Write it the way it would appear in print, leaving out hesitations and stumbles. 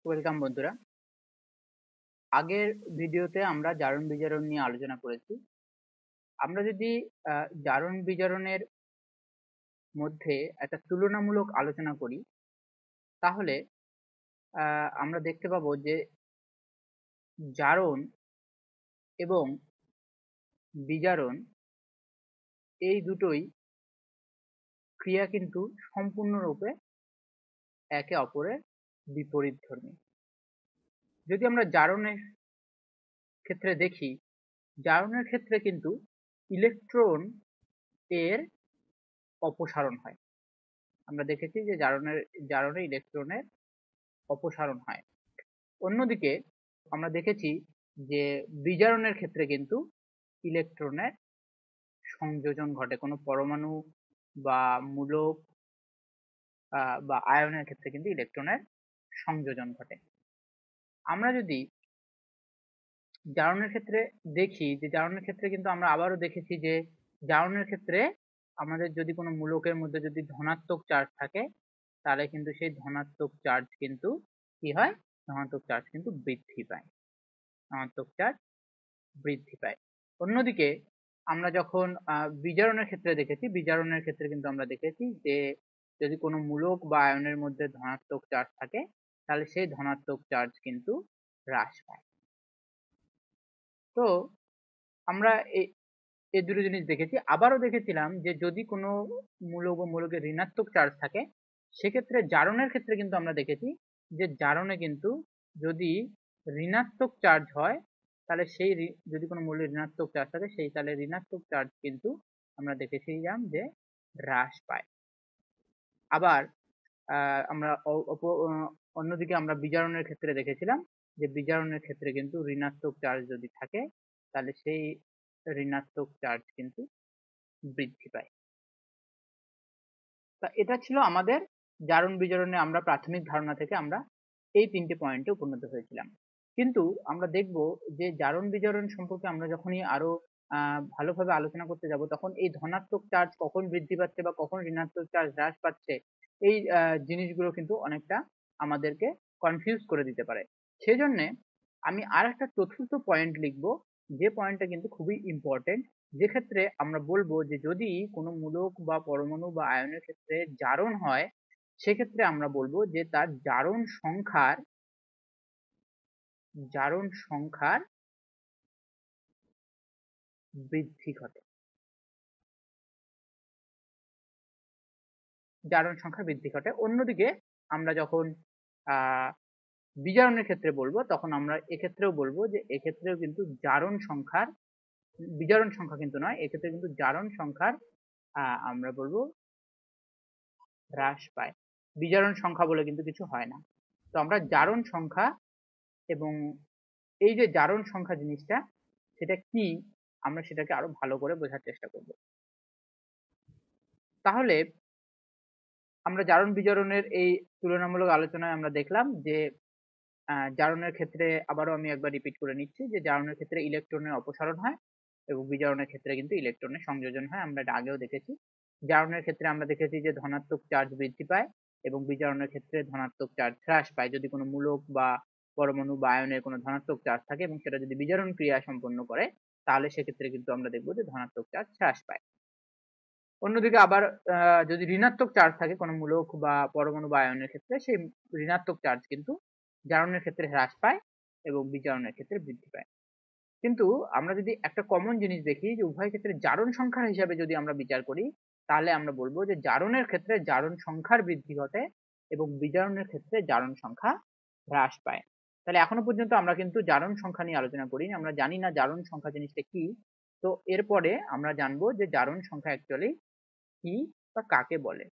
Welcome বন্ধুরা। আগের ভিডিওতে আমরা জারণ বিজারণ নিয়ে আলোচনা করেছি। আমরা যদি জারণ বিজারণের মধ্যে একটা তুলনামূলক আলোচনা করি, তাহলে আমরা দেখতে পাবো যে জারণ এবং বিজারণ এই দুটোই ক্রিয়া কিন্তু সম্পূর্ণরূপে একে অপরের বিপরীতধর্মী। যদি আমরা জারণের ক্ষেত্রে দেখি, জারণের ক্ষেত্রে কিন্তু ইলেকট্রন এর অপসারণ হয়। আমরা দেখেছি যে জারণে ইলেকট্রনের অপসারণ হয়। অন্যদিকে আমরা দেখেছি যে বিজারণের ক্ষেত্রে কিন্তু ইলেকট্রনের সংযোজন ঘটে। কোনো পরমাণু বা মূলক বা আয়নের ক্ষেত্রে কিন্তু ইলেকট্রনের সংযোজন ঘটে। আমরা যদি জারণের ক্ষেত্রে দেখি, যে জারণের ক্ষেত্রে কিন্তু আমরা আবারও দেখেছি যে জারণের ক্ষেত্রে আমাদের যদি কোনো মূলকের মধ্যে যদি ধনাত্মক চার্জ থাকে, তাহলে কিন্তু সেই ধনাত্মক চার্জ কিন্তু কি হয়, ধনাত্মক চার্জ কিন্তু বৃদ্ধি পায়, ধনাত্মক চার্জ বৃদ্ধি পায়। অন্যদিকে আমরা যখন বিজারণের ক্ষেত্রে দেখেছি, বিজারণের ক্ষেত্রে কিন্তু আমরা দেখেছি যে যদি কোনো মূলক বা আয়নের মধ্যে ধনাত্মক চার্জ থাকে, তাহলে সেই ধনাত্মক চার্জ কিন্তু হ্রাস পায়। তো আমরা এই দুটো জিনিস দেখেছি। আবারও দেখেছিলাম যে যদি কোনো মূলক বা মূলকের ঋণাত্মক চার্জ থাকে, সেক্ষেত্রে জারণের ক্ষেত্রে কিন্তু আমরা দেখেছি যে জারণে কিন্তু যদি ঋণাত্মক চার্জ হয়, তাহলে সেই যদি কোনো মূলের ঋণাত্মক চার্জ থাকে, সেই তাহলে ঋণাত্মক চার্জ কিন্তু আমরা দেখেছিলাম যে হ্রাস পায়। আবার আমরা অন্যদিকে আমরা বিজারণের ক্ষেত্রে দেখেছিলাম যে বিজারণের ক্ষেত্রে কিন্তু ঋণাত্মক চার্জ যদি থাকে, তাহলে সেই ঋণাত্মক চার্জ কিন্তু বৃদ্ধি পায়। তা এটা ছিল আমাদের জারণ বিজারণে আমরা প্রাথমিক ধারণা থেকে আমরা এই তিনটে পয়েন্টে উপনীত হয়েছিলাম। কিন্তু আমরা দেখব যে জারণ বিজারণ সম্পর্কে আমরা যখনই আরো ভালোভাবে আলোচনা করতে যাব, তখন এই ধনাত্মক চার্জ কখন বৃদ্ধি পাচ্ছে বা কখন ঋণাত্মক চার্জ হ্রাস পাচ্ছে, এই জিনিসগুলো কিন্তু অনেকটা আমাদেরকে কনফিউজ করে দিতে পারে। সেজন্য আমি আর একটা চতুর্থ পয়েন্ট লিখবো, যে পয়েন্টটা কিন্তু খুবই ইম্পর্টেন্ট, যে ক্ষেত্রে আমরা বলবো যে যদি কোনো মূলক বা পরমাণু বা আয়নের ক্ষেত্রে জারণ হয়, সেক্ষেত্রে আমরা বলবো যে তার জারণ সংখ্যার বৃদ্ধি ঘটে। জারণ সংখ্যা বৃদ্ধি ঘটে। অন্যদিকে আমরা যখন বিজারণের ক্ষেত্রে বলবো, তখন আমরা এক্ষেত্রেও বলবো যে এক্ষেত্রেও কিন্তু বিজারণ সংখ্যা কিন্তু নয়, এক্ষেত্রে কিন্তু জারণ সংখ্যার আমরা বলবো হ্রাস পায়। বিজারণ সংখ্যা বলে কিন্তু কিছু হয় না। তো আমরা জারণ সংখ্যা এবং এই যে জারণ সংখ্যা জিনিসটা, সেটা কি, আমরা সেটাকে আরো ভালো করে বোঝার চেষ্টা করব। তাহলে আমরা জারণ বিজারণের এই তুলনামূলক আলোচনায় আমরা দেখলাম যে জারণের ক্ষেত্রে আবারও আমি একবার রিপিট করে নিচ্ছি যে জারণের ক্ষেত্রে ইলেকট্রনের অপসারণ হয় এবং বিজারণের ক্ষেত্রে কিন্তু ইলেকট্রনের সংযোজন হয়। আমরা এটা আগেও দেখেছি। জারণের ক্ষেত্রে আমরা দেখেছি যে ধনাত্মক চার্জ বৃদ্ধি পায় এবং বিজারণের ক্ষেত্রে ধনাত্মক চার্জ হ্রাস পায়। যদি কোনো মূলক বা পরমাণু বা আয়নের কোনো ধনাত্মক চার্জ থাকে এবং সেটা যদি বিজারণ ক্রিয়া সম্পন্ন করে, তাহলে সেক্ষেত্রে কিন্তু আমরা দেখবো যে ধনাত্মক চার্জ হ্রাস পায়। অন্যদিকে আবার যদি ঋণাত্মক চার্জ থাকে কোনো মূলক বা পরমাণু বা আয়নের ক্ষেত্রে, সেই ঋণাত্মক চার্জ কিন্তু জারণের ক্ষেত্রে হ্রাস পায় এবং বিজারণের ক্ষেত্রে বৃদ্ধি পায়। কিন্তু আমরা যদি একটা কমন জিনিস দেখি, যে উভয় ক্ষেত্রে জারণ সংখ্যার হিসাবে যদি আমরা বিচার করি, তাহলে আমরা বলবো যে জারণের ক্ষেত্রে জারণ সংখ্যার বৃদ্ধি ঘটে এবং বিজারণের ক্ষেত্রে জারণ সংখ্যা হ্রাস পায়। তাহলে এখনো পর্যন্ত আমরা কিন্তু জারণ সংখ্যা নিয়ে আলোচনা করিনি, আমরা জানি না জারণ সংখ্যা জিনিসটা কি। তো এরপরে আমরা জানবো যে জারণ সংখ্যা অ্যাকচুয়ালি কি বা কাকে বলে।